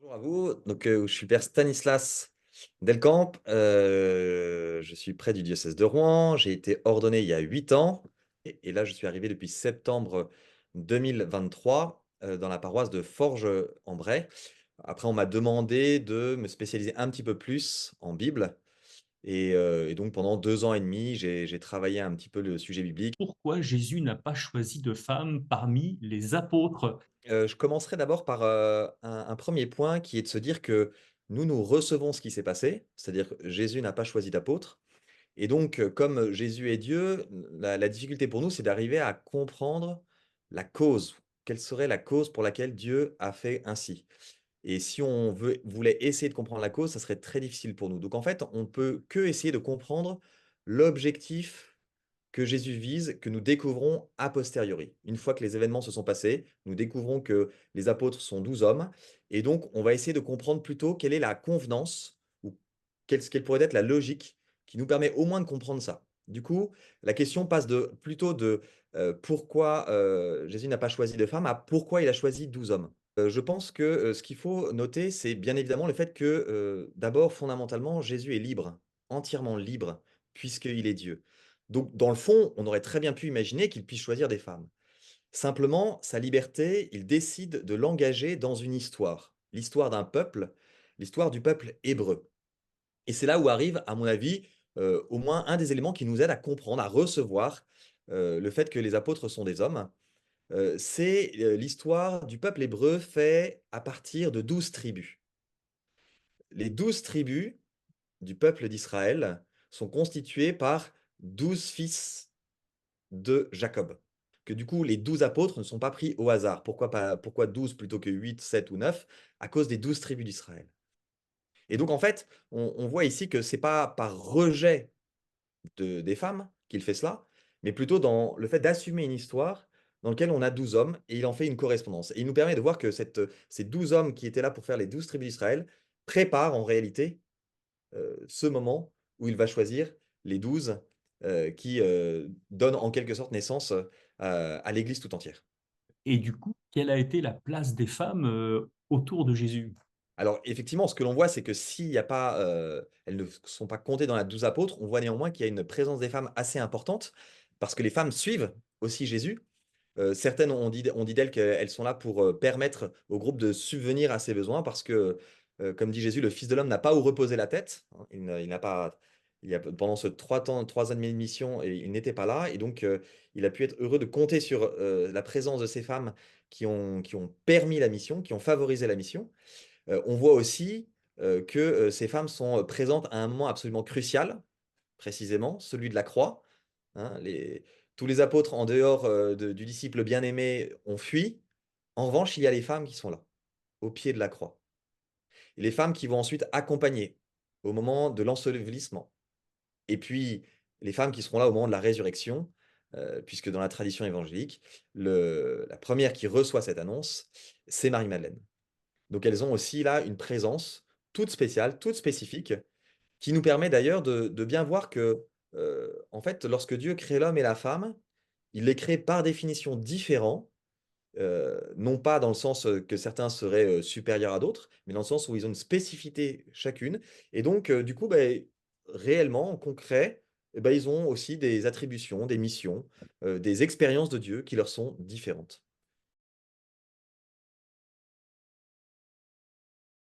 Bonjour à vous. Je suis père Stanislas Delcamp. Je suis près du diocèse de Rouen. J'ai été ordonné il y a 8 ans et là, je suis arrivé depuis septembre 2023, dans la paroisse de Forges-en-Bray. Après, on m'a demandé de me spécialiser un petit peu plus en Bible et donc pendant 2 ans et demi, j'ai travaillé un petit peu le sujet biblique. Pourquoi Jésus n'a pas choisi de femme parmi les apôtres? Je commencerai d'abord par, un 1er point qui est de se dire que nous recevons ce qui s'est passé, c'est-à-dire que Jésus n'a pas choisi d'apôtres et donc, comme Jésus est Dieu, la difficulté pour nous, c'est d'arriver à comprendre la cause. Quelle serait la cause pour laquelle Dieu a fait ainsi? Et si on voulait essayer de comprendre la cause, ça serait très difficile pour nous. Donc en fait, on peut que essayer de comprendre l'objectif que Jésus vise, que nous découvrons a posteriori. Une fois que les événements se sont passés, nous découvrons que les apôtres sont 12 hommes, et donc on va essayer de comprendre plutôt quelle est la convenance, ou quelle pourrait être la logique qui nous permet au moins de comprendre ça. Du coup, la question passe plutôt de pourquoi Jésus n'a pas choisi de femme à pourquoi il a choisi 12 hommes. Je pense que ce qu'il faut noter, c'est bien évidemment le fait que d'abord, fondamentalement, Jésus est libre, entièrement libre, puisqu'il est Dieu. Donc, dans le fond, on aurait très bien pu imaginer qu'il puisse choisir des femmes. Simplement, sa liberté, il décide de l'engager dans une histoire, l'histoire d'un peuple, l'histoire du peuple hébreu. Et c'est là où arrive, à mon avis, au moins un des éléments qui nous aide à comprendre, à recevoir le fait que les apôtres sont des hommes. C'est l'histoire du peuple hébreu fait à partir de 12 tribus. Les 12 tribus du peuple d'Israël sont constituées par 12 fils de Jacob. Que du coup, les 12 apôtres ne sont pas pris au hasard. Pourquoi 12 plutôt que 8, 7 ou 9? À cause des 12 tribus d'Israël. Et donc, en fait, on voit ici que c'est pas par rejet des femmes qu'il fait cela, mais plutôt dans le fait d'assumer une histoire dans laquelle on a 12 hommes et il en fait une correspondance. Et il nous permet de voir que ces 12 hommes qui étaient là pour faire les 12 tribus d'Israël préparent en réalité ce moment où il va choisir les 12 qui donnent en quelque sorte naissance à l'Église tout entière. Et du coup, quelle a été la place des femmes, autour de Jésus? Alors effectivement, ce que l'on voit, c'est que s'il y a pas, elles ne sont pas comptées dans la 12 apôtres, on voit néanmoins qu'il y a une présence des femmes assez importante, parce que les femmes suivent aussi Jésus. Certaines ont dit d'elles qu'elles sont là pour, permettre au groupe de subvenir à ses besoins parce que, comme dit Jésus: «Le Fils de l'homme n'a pas où reposer la tête», hein. Il n'a pas il y a pendant ce 3 ans et demi de mission et il n'était pas là et donc, il a pu être heureux de compter sur, la présence de ces femmes qui ont permis la mission, qui ont favorisé la mission. On voit aussi, que, ces femmes sont, présentes à un moment absolument crucial, précisément, celui de la croix, hein. Tous les apôtres en dehors, du disciple bien-aimé ont fui. En revanche, il y a les femmes qui sont là, au pied de la croix et les femmes qui vont ensuite accompagner au moment de l'ensevelissement et puis les femmes qui seront là au moment de la résurrection, puisque dans la tradition évangélique, la première qui reçoit cette annonce, c'est Marie-Madeleine. Donc elles ont aussi là une présence toute spéciale, toute spécifique, qui nous permet d'ailleurs de bien voir que, en fait, lorsque Dieu crée l'homme et la femme, il les crée par définition différents, non pas dans le sens, que certains seraient, supérieurs à d'autres, mais dans le sens où ils ont une spécificité chacune et donc du coup, beh, réellement, en concret, et bah, ils ont aussi des attributions, des missions, des expériences de Dieu qui leur sont différentes.